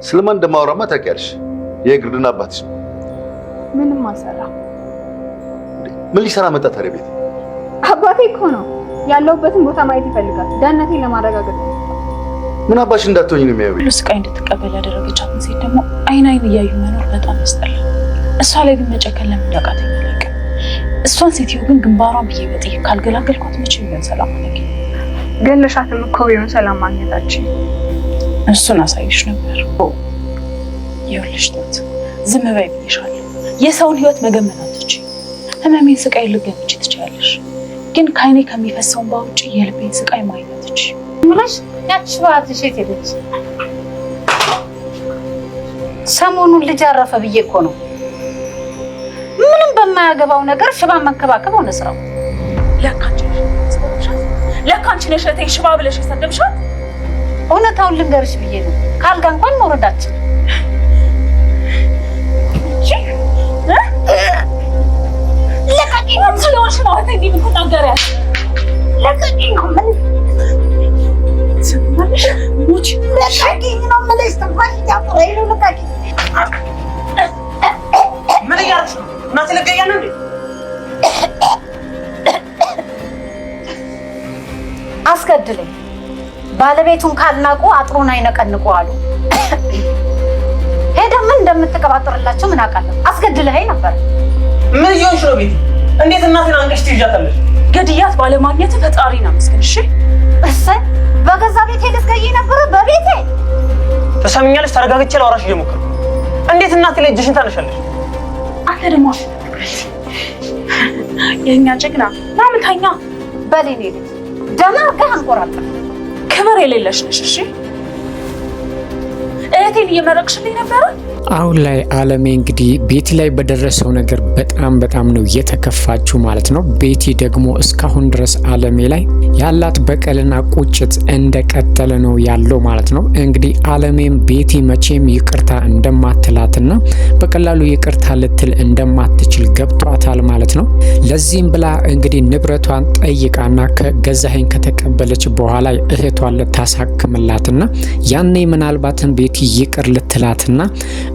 ስለማን እንደማወራማ ታውቂያለሽ? የግርድና አባትሽ ምንም አልሰራ። ምን ሊሰራ መጣ ታዲያ ቤት? አባቴ እኮ ነው ያለውበትን ቦታ ማየት ይፈልጋል። ደህንነቴን ለማረጋገጥ ነው። ምን አባሽ እንዳትሆኝ ነው የሚያየው? ሁሉ ስቃይ እንድትቀበል ያደረገቻት ሴት ደግሞ አይን እያዩ መኖር በጣም ያስጠላል። እሷ ላይ ግን መጨከን ለምን እንዳቃተኝ አላውቅም። እሷን ሴትዮ ግን ግንባሯን ብዬ በጥይት ካልገላገልኳት መቼ ቢሆን ሰላም አለኝ። ገለሻትም እኮ ቢሆን ሰላም ማግኘታችን እሱን አሳይሽ ነበር። ይኸውልሽ ታት ዝም በይ ብዬሻለሁ። የሰውን ህይወት መገመት አትችይም። ህመሜን ስቃይ ልትገምቺ ትችያለሽ፣ ግን ከዓይኔ ከሚፈሰው እንባ ውጪ የልቤን ስቃይ ማየት አትችይም። ምንሽ ያቺ ባትሽ የት ሄደች? ሰሞኑን ልጅ አረፈ ብዬ እኮ ነው። ምንም በማያገባው ነገር ሽባ መንከባከብ ሆነ ስራው። ለካ አንቺ ነሽ እህቴን ሽባ ብለሽ የሰደብሻት። እውነታውን ልንገርሽ ብዬ ነው። ካልጋ እንኳን መውረዳችን ለቀቂኝ ስለሆንሽ ነው እህቴ እንዲህ የምትናገሪያት። ለቀቂኝ ነው ምን ትሰማለሽ? ሙች ለቀቂኝ ነው የምልሽ። ትንፋሽ እያጠረኝ ነው። ለቀቂኝ። ምን እያልሽ ነው? እናቴ ለቀቂኝ ነው እንዴ? አስገድለኝ። ባለቤቱን ካልናቁ አጥሩን አይነቀንቁ አሉ። ሄደህ ምን እንደምትቀባጥርላቸው ምን አውቃለሁ። አስገድለኸኝ ነበር። ምን እየሆንሽ ነው ቤቲ? እንዴት እናቴን አንቀሽ ትይዣታለሽ? ገድያት ባለማግኘት ፈጣሪን አመስግን። እሺ እሰይ በገዛ ቤቴ ልትገዢ ነበር። በቤቴ ተሰምኛለሽ። ተረጋግቼ ላወራሽ እየሞከርኩ። እንዴት እናቴ ላይ እጅሽን ታነሻለሽ? አንተ ደግሞ የእኛ ጀግና ማምታኛ በሌኔ ልጅ ደህና አድርገህ አንቆራጠር። ክብር የሌለሽ ነሽ። እሺ እህቴን እየመረቅሽልኝ ነበረ። አሁን ላይ አለሜ እንግዲህ ቤቲ ላይ በደረሰው ነገር በጣም ነው የተከፋችው ማለት ነው። ቤቲ ደግሞ እስካሁን ድረስ አለሜ ላይ ያላት በቀልና ቁጭት እንደቀጠለ ነው ያለው ማለት ነው። እንግዲህ አለሜም ቤቲ መቼም ይቅርታ እንደማትላትና በቀላሉ ይቅርታ ልትል እንደማትችል ገብቷታል ማለት ነው። ለዚህም ብላ እንግዲህ ንብረቷን ጠይቃና ከገዛኸኝ ከተቀበለች በኋላ እህቷን ልታሳክምላትና ያኔ ምናልባትም ቤቲ ይቅር ልትላትና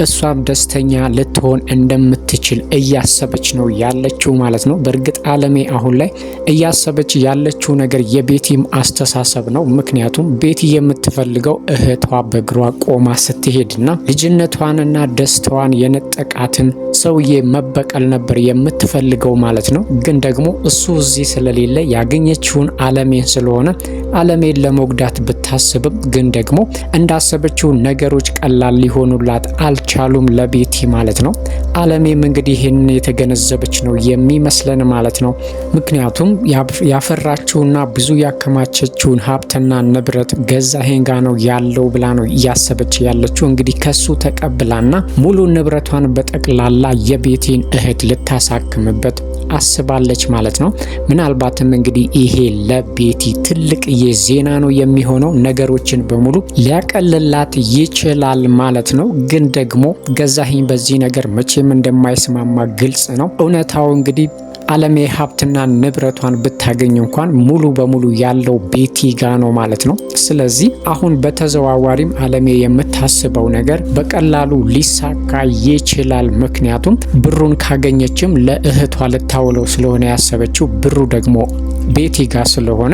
እሷም ደስተኛ ልትሆን እንደምትችል እያሰበች ነው ያለችው ማለት ነው። በእርግጥ አለሜ አሁን ላይ እያሰበች ያለችው ነገር የቤቲም አስተሳሰብ ነው። ምክንያቱም ቤቲ የምትፈልገው እህቷ በእግሯ ቆማ ስትሄድና ልጅነቷንና ደስታዋን የነጠቃትን ሰውዬ መበቀል ነበር የምትፈልገው ማለት ነው። ግን ደግሞ እሱ እዚህ ስለሌለ ያገኘችውን አለሜን ስለሆነ አለሜን ለመጉዳት ብታስብም ግን ደግሞ እንዳሰበችው ነገሮች ቀላል ሊሆኑላት አልቻሉም ለቤቲ ማለት ነው። አለሜም እንግዲህ ይህንን የተገነዘበች ነው የሚመስለን ማለት ነው። ምክንያቱም ያፈራችውና ብዙ ያከማቸችውን ሀብትና ንብረት ገዛኸኝ ጋ ነው ያለው ብላ ነው እያሰበች ያለችው። እንግዲህ ከሱ ተቀብላና ሙሉ ንብረቷን በጠቅላላ የቤቲን እህት ልታሳክምበት አስባለች ማለት ነው። ምናልባትም እንግዲህ ይሄ ለቤቲ ትልቅ የዜና ነው የሚሆነው። ነገሮችን በሙሉ ሊያቀልላት ይችላል ማለት ነው። ግን ደግሞ ገዛኸኝ በዚህ ነገር መቼም እንደማይስማማ ግልጽ ነው። እውነታው እንግዲህ አለሜ ሀብትና ንብረቷን ብታገኝ እንኳን ሙሉ በሙሉ ያለው ቤቲ ጋ ነው ማለት ነው። ስለዚህ አሁን በተዘዋዋሪም አለሜ የምታስበው ነገር በቀላሉ ሊሳካ ይችላል። ምክንያቱም ብሩን ካገኘችም ለእህቷ ልታውለው ስለሆነ ያሰበችው ብሩ ደግሞ ቤቲ ጋ ስለሆነ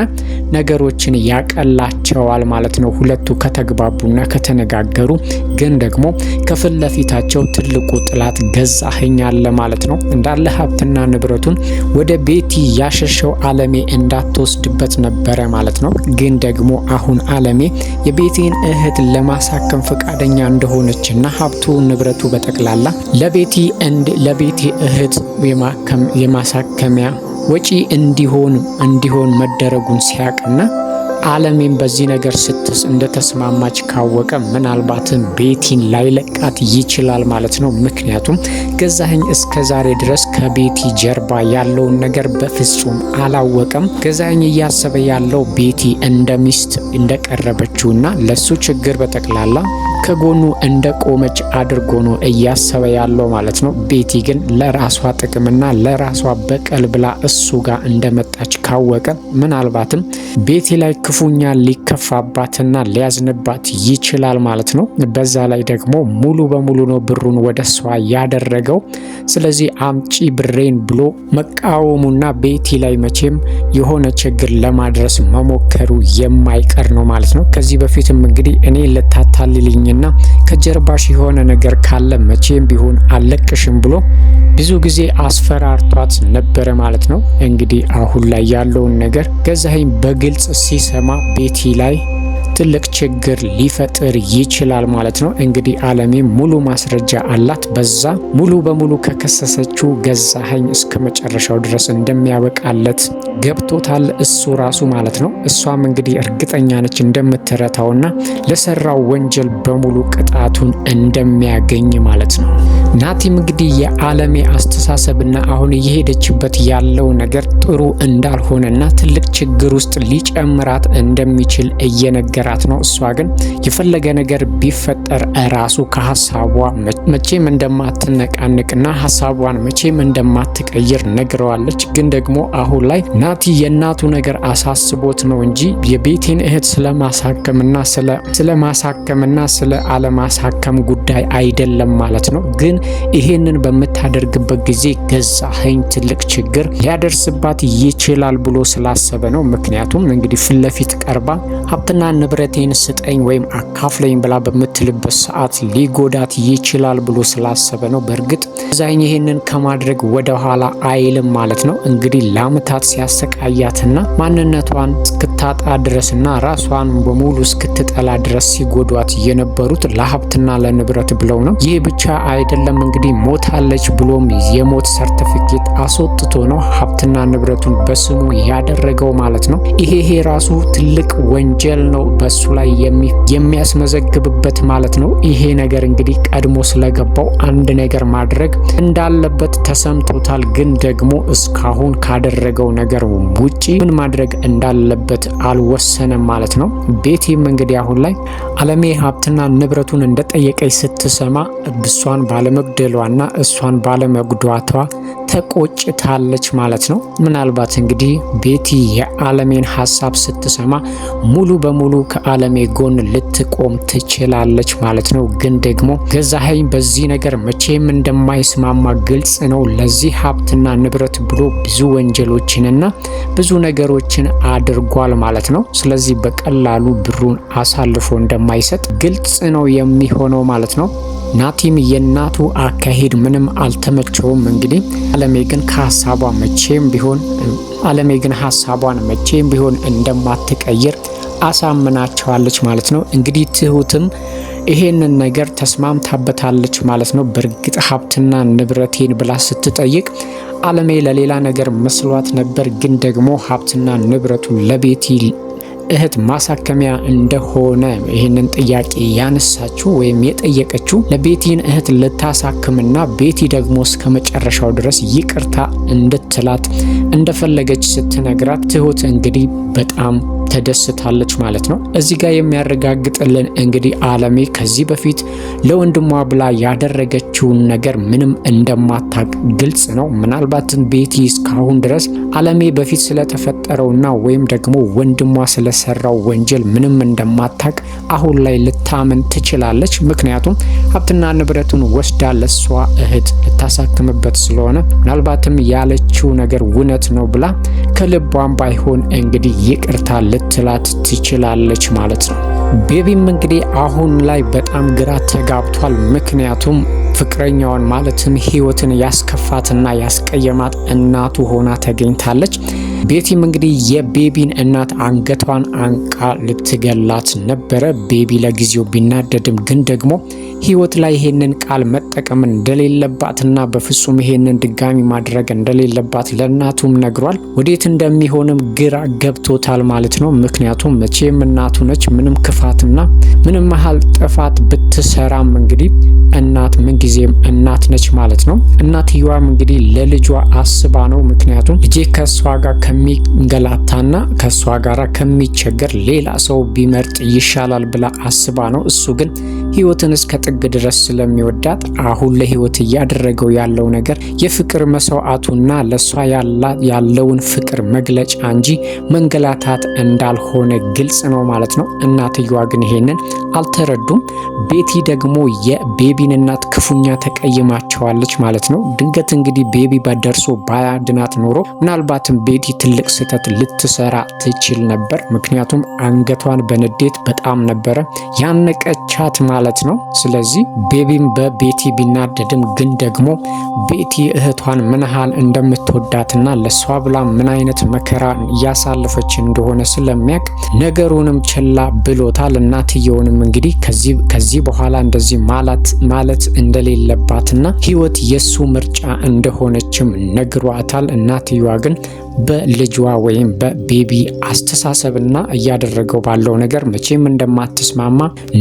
ነገሮችን ያቀላቸዋል ማለት ነው። ሁለቱ ከተግባቡና ከተነጋገሩ። ግን ደግሞ ከፊት ለፊታቸው ትልቁ ጥላት ገዛኸኝ አለ ማለት ነው። እንዳለ ሀብትና ንብረቱን ወደ ቤቲ ያሸሸው አለሜ እንዳትወስድበት ነበረ ማለት ነው። ግን ደግሞ አሁን አለሜ የቤቲን እህት ለማሳከም ፈቃደኛ እንደሆነችና ሀብቱ ንብረቱ በጠቅላላ ለቤቲ እህት የማሳከሚያ ወጪ እንዲሆን መደረጉን ሲያቅና አለሜም በዚህ ነገር እንደተስማማች ካወቀ ምናልባትም ቤቲን ላይለቃት ይችላል ማለት ነው። ምክንያቱም ገዛኸኝ እስከ ዛሬ ድረስ ከቤቲ ጀርባ ያለውን ነገር በፍጹም አላወቀም። ገዛኸኝ እያሰበ ያለው ቤቲ እንደ ሚስት እንደቀረበችውና ለሱ ችግር በጠቅላላ ከጎኑ እንደቆመች አድርጎ ነው እያሰበ ያለው ማለት ነው። ቤቲ ግን ለራሷ ጥቅምና ለራሷ በቀል ብላ እሱ ጋር እንደመጣች ካወቀ ምናልባትም ቤቲ ላይ ክፉኛ ሊከፋባትና ሊያዝንባት ይችላል ማለት ነው። በዛ ላይ ደግሞ ሙሉ በሙሉ ነው ብሩን ወደሷ ያደረገው። ስለዚህ አምጪ ብሬን ብሎ መቃወሙና ቤቲ ላይ መቼም የሆነ ችግር ለማድረስ መሞከሩ የማይቀር ነው ማለት ነው። ከዚህ በፊትም እንግዲህ እኔ ልታታልልኝና ከጀርባሽ የሆነ ነገር ካለ መቼም ቢሆን አለቅሽም ብሎ ብዙ ጊዜ አስፈራርቷት ነበረ ማለት ነው። እንግዲህ አሁን ላይ ያለውን ነገር ገዛኸኝ በግልጽ ሲሰማ ቤቲ ላይ ትልቅ ችግር ሊፈጥር ይችላል ማለት ነው። እንግዲህ አለሜ ሙሉ ማስረጃ አላት። በዛ ሙሉ በሙሉ ከከሰሰችው ገዛኸኝ እስከ መጨረሻው ድረስ እንደሚያበቃለት ገብቶታል እሱ ራሱ ማለት ነው። እሷም እንግዲህ እርግጠኛ ነች እንደምትረታውና ለሰራው ወንጀል በሙሉ ቅጣቱን እንደሚያገኝ ማለት ነው። ናቲም እንግዲህ የአለሜ አስተሳሰብና አሁን እየሄደችበት ያለው ነገር ጥሩ እንዳልሆነና ትልቅ ችግር ውስጥ ሊጨምራት እንደሚችል እየነገራት ነው። እሷ ግን የፈለገ ነገር ቢፈጠር ራሱ ከሀሳቧ መቼም እንደማትነቃንቅና ሀሳቧን መቼም እንደማትቀይር ነግረዋለች። ግን ደግሞ አሁን ላይ ናቲ የእናቱ ነገር አሳስቦት ነው እንጂ የቤቲን እህት ስለማሳከምና ስለ አለማሳከም ጉዳይ አይደለም ማለት ነው። ግን ይሄንን በምታደርግበት ጊዜ ገዛኸኝ ትልቅ ችግር ሊያደርስባት ይችላል ብሎ ስላሰበ ነው። ምክንያቱም እንግዲህ ፊት ለፊት ቀርባ ሀብትና ንብረቴን ስጠኝ ወይም አካፍለኝ ብላ በምትልበት ሰዓት ሊጎዳት ይችላል ብሎ ስላሰበ ነው። በእርግጥ ገዛኸኝ ይሄንን ከማድረግ ወደ ኋላ አይልም ማለት ነው። እንግዲህ ለዓመታት ሲያሰቃያትና ማንነቷን እስክታጣ ድረስና ራሷን በሙሉ እስክትጠላ ድረስ ሲጎዷት የነበሩት ለሀብትና ለንብረት ብለው ነው። ይህ ብቻ አይደለም እንግዲህ ሞታለች ብሎም የሞት ሰርቲፊኬት አስወጥቶ ነው ሀብትና ንብረቱን በስሙ ያደረገው ማለት ነው። ይሄ ራሱ ትልቅ ወንጀል ነው በሱ ላይ የሚያስመዘግብበት ማለት ነው። ይሄ ነገር እንግዲህ ቀድሞ ስለገባው አንድ ነገር ማድረግ እንዳለበት ተሰምቶታል። ግን ደግሞ እስካሁን ካደረገው ነገር ውጪ ምን ማድረግ እንዳለበት አልወሰነም ማለት ነው። ቤቲም እንግዲህ አሁን ላይ አለሜ ሀብትና ንብረቱን እንደጠየቀች ስትሰማ እሷን ባለመግደሏና እሷን ባለመጉዳቷ ተቆጭታለች ማለት ነው። ምናልባት እንግዲህ ቤቲ የአለሜን ሀሳብ ስትሰማ ሙሉ በሙሉ ከአለሜ ጎን ልትቆም ትችላለች ማለት ነው። ግን ደግሞ ገዛኸኝ በዚህ ነገር መቼም እንደማይስማማ ግልጽ ነው። ለዚህ ሀብትና ንብረት ብሎ ብዙ ወንጀሎችንና ብዙ ነገሮችን አድርጓል ማለት ነው። ስለዚህ በቀላሉ ብሩን አሳልፎ እንደማይሰጥ ግልጽ ነው የሚሆነው ማለት ነው። ናቲም የእናቱ አካሄድ ምንም አልተመቸውም። እንግዲህ አለሜ ግን ሀሳቧን መቼም ቢሆን እንደማትቀይር አሳምናቸዋለች ማለት ነው። እንግዲህ ትሁትም ይሄንን ነገር ተስማምታበታለች ማለት ነው። በእርግጥ ሀብትና ንብረቴን ብላ ስትጠይቅ አለሜ ለሌላ ነገር መስሏት ነበር። ግን ደግሞ ሀብትና ንብረቱ ለቤቲ እህት ማሳከሚያ እንደሆነ ይህንን ጥያቄ ያነሳችው ወይም የጠየቀችው ለቤቲን እህት ልታሳክምና ቤቲ ደግሞ እስከ መጨረሻው ድረስ ይቅርታ እንድትላት እንደፈለገች ስትነግራት ትሁት እንግዲህ በጣም ተደስታለች ማለት ነው። እዚህ ጋር የሚያረጋግጥልን እንግዲህ አለሜ ከዚህ በፊት ለወንድሟ ብላ ያደረገችውን ነገር ምንም እንደማታቅ ግልጽ ነው። ምናልባትም ቤቲ እስካሁን ድረስ አለሜ በፊት ስለተፈጠረውና ወይም ደግሞ ወንድሟ ስለሰራው ወንጀል ምንም እንደማታቅ አሁን ላይ ልታምን ትችላለች። ምክንያቱም ሀብትና ንብረቱን ወስዳ ለሷ እህት ልታሳክምበት ስለሆነ ምናልባትም ያለችው ነገር እውነት ነው ብላ ከልቧም ባይሆን እንግዲህ ይቅርታ ልትላት ትችላለች ማለት ነው። ቤቢም እንግዲህ አሁን ላይ በጣም ግራ ተጋብቷል። ምክንያቱም ፍቅረኛውን ማለትም ህይወትን ያስከፋትና ያስቀየማት እናቱ ሆና ተገኝታለች። ቤቲም እንግዲህ የቤቢን እናት አንገቷን አንቃ ልትገላት ነበረ። ቤቢ ለጊዜው ቢናደድም ግን ደግሞ ህይወት ላይ ይሄንን ቃል መጠቀም እንደሌለባትና በፍጹም ይሄንን ድጋሚ ማድረግ እንደሌለባት ለእናቱም ነግሯል። ወዴት እንደሚሆንም ግራ ገብቶታል ማለት ነው። ምክንያቱም መቼም እናቱ ነች። ምንም ክፋትና ምንም መሀል ጥፋት ብትሰራም እንግዲህ እናት ምንጊዜም እናት ነች ማለት ነው። እናትየዋም እንግዲህ ለልጇ አስባ ነው። ምክንያቱም ልጄ ከሷ ጋር ከሚንገላታና ከሷ ጋር ከሚቸገር ሌላ ሰው ቢመርጥ ይሻላል ብላ አስባ ነው። እሱ ግን ህይወትን እስከ ጥግ ድረስ ስለሚወዳት አሁን ለህይወት እያደረገው ያለው ነገር የፍቅር መስዋዕቱና ለሷ ያለውን ፍቅር መግለጫ እንጂ መንገላታት እንዳልሆነ ግልጽ ነው ማለት ነው። እናትየዋ ግን ይሄንን አልተረዱም። ቤቲ ደግሞ የቤቢን እናት ክፉኛ ተቀይማቸዋለች ማለት ነው። ድንገት እንግዲህ ቤቢ በደርሶ ባያድናት ኖሮ ምናልባትም ቤቲ ትልቅ ስህተት ልትሰራ ትችል ነበር። ምክንያቱም አንገቷን በንዴት በጣም ነበረ ያነቀቻት ማለት ነው። ስለዚህ ቤቢም በቤቲ ቢናደድም ግን ደግሞ ቤቲ እህቷን ምን ያህል እንደምትወዳትና ለሷ ብላ ምን አይነት መከራ እያሳለፈች እንደሆነ ስለሚያውቅ ነገሩንም ችላ ብሎታል። እናትየውንም እንግዲህ ከዚህ በኋላ እንደዚህ ማለት እንደሌለባትና ህይወት የሱ ምርጫ እንደሆነችም ነግሯታል። እናትየዋ ግን በልጇ ወይም በቤቢ አስተሳሰብና እያደረገው ባለው ነገር መቼም እንደማትስማማ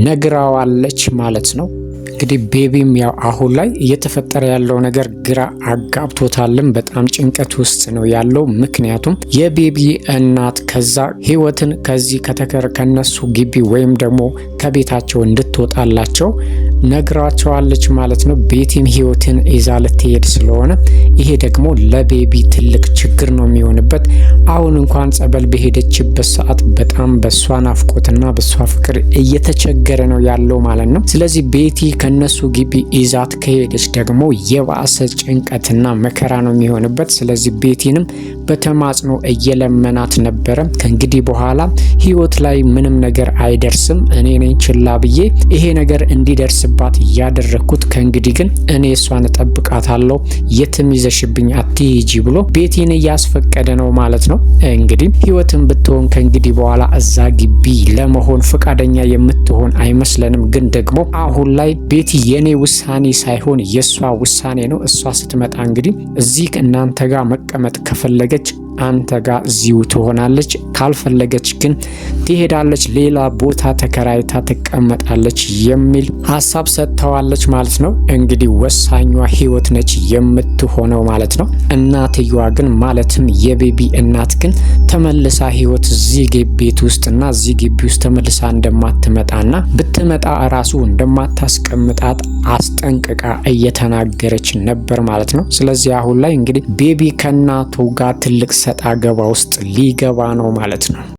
ነግራዋለች ማለት ነው። እንግዲህ ቤቢም ያው አሁን ላይ እየተፈጠረ ያለው ነገር ግራ አጋብቶታልም። በጣም ጭንቀት ውስጥ ነው ያለው። ምክንያቱም የቤቢ እናት ከዛ ህይወትን ከነሱ ግቢ ወይም ደግሞ ከቤታቸው እንድትወጣላቸው ነግራቸዋለች ማለት ነው። ቤቲም ህይወትን ይዛ ልትሄድ ስለሆነ ይሄ ደግሞ ለቤቢ ትልቅ ችግር ነው የሚሆንበት። አሁን እንኳን ጸበል በሄደችበት ሰዓት በጣም በሷ ናፍቆትና በሷ ፍቅር እየተቸገረ ነው ያለው ማለት ነው። ስለዚህ ቤቲ ከነሱ ግቢ ይዛት ከሄደች ደግሞ የባሰ ጭንቀትና መከራ ነው የሚሆንበት። ስለዚህ ቤቲንም በተማጽኖ እየለመናት ነበረ። ከእንግዲህ በኋላ ህይወት ላይ ምንም ነገር አይደርስም፣ እኔ ነኝ ችላ ብዬ ይሄ ነገር እንዲደርስባት እያደረግኩት፣ ከእንግዲህ ግን እኔ እሷን እጠብቃታለሁ፣ የትም ይዘሽብኝ አትሂጂ ብሎ ቤቲን እያስፈቀደ ነው ማለት ነው። እንግዲህ ህይወትን ብትሆን ከእንግዲህ በኋላ እዛ ግቢ ለመሆን ፈቃደኛ የምትሆን አይመስለንም። ግን ደግሞ አሁን ላይ ቤቲ የኔ ውሳኔ ሳይሆን የሷ ውሳኔ ነው። እሷ ስትመጣ እንግዲህ እዚህ እናንተ ጋር መቀመጥ ከፈለገች አንተ ጋር እዚሁ ትሆናለች፣ ካልፈለገች ግን ትሄዳለች፣ ሌላ ቦታ ተከራይታ ትቀመጣለች የሚል ሀሳብ ሰጥተዋለች ማለት ነው። እንግዲህ ወሳኟ ህይወት ነች የምትሆነው ማለት ነው። እናትየዋ ግን ማለትም የቤቢ እናት ግን ተመልሳ ህይወት እዚህ ቤት ውስጥና እዚህ ግቢ ውስጥ ተመልሳ እንደማትመጣና ብትመጣ ራሱ እንደማታስቀምጣት አስጠንቅቃ እየተናገረች ነበር ማለት ነው። ስለዚህ አሁን ላይ እንግዲህ ቤቢ ከእናቱ ጋር ትልቅ ሰጣ ገባ ውስጥ ሊገባ ነው ማለት ነው።